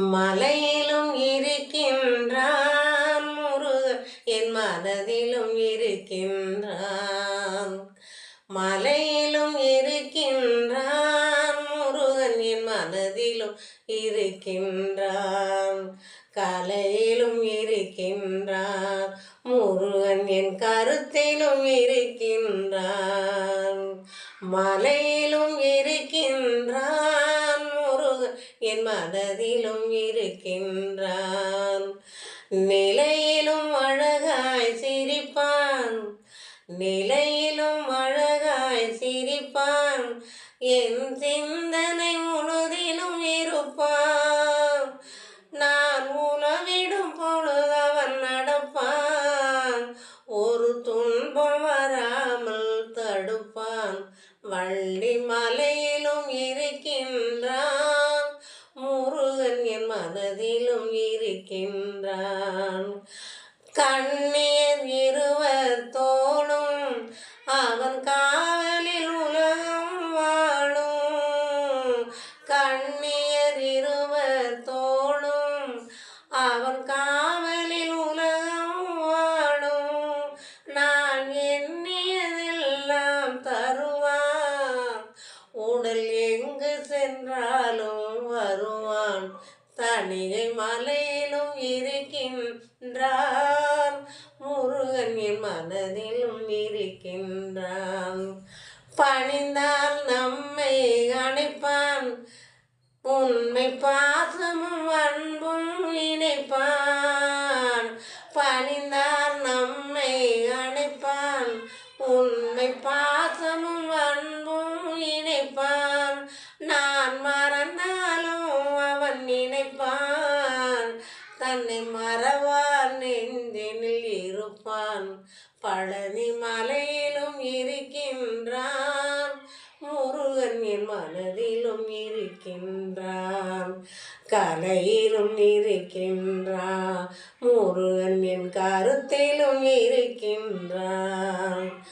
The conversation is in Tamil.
மலையிலும் இருக்கின்றான் முருகன் என் மனதிலும் இருக்கின்றான். மலையிலும் இருக்கின்றான் முருகன் என் மனதிலும் இருக்கின்றான். கலையிலும் இருக்கின்றான் முருகன் என் கருத்திலும் இருக்கின்றான். மலையிலும் இருக்கின்றான் முருகன் என் மனதிலும் இருக்கின்றான். நிலையிலும் அழகாய் சிரிப்பான், நிலையிலும் அழகாய் சிரிப்பான். என் சிந்தனை முழுதிலும் இருப்பான். நான் உணவிடும் பொழுது அவன் நடப்பான். ஒரு துன்பம் வராமல் தடுப்பான். வள்ளி மலையிலும் இருக்கின்றான் முருகன் என் மனதிலும் இருக்கின்றான். கண்ணீர் இருவர் தோளும் அவன் காவலில் உலகம் வாழும். கண்ணீர் இருவர் தோளும் அவன் காவலில் உலகம் வாழும். நான் எண்ணியதெல்லாம் தருவான். உடல் எங்கு சென்றாலும் வருவான். தணிகை மலையிலும் இருக்கின்றான் முருகன் என் மனதிலும் இருக்கின்றான். பணிந்தால் நம்மை அணைப்பான். உண்மை பாசமும் அன்பும் இணைப்பான். பணிந்தால் நம்மை அணைப்பான். உண்மை பாசமும் அன்பும் இணைப்பான். நான் மறந்தாலும் அவன் நினைப்பான். தன்னை மறவான் நெஞ்சினில் இருப்பான். பழனி மலையிலும் இருக்கின்றான் முருகன் என் மனதிலும் இருக்கின்றான். கலையிலும் இருக்கின்றான் முருகன் என் கருத்திலும் இருக்கின்றான்.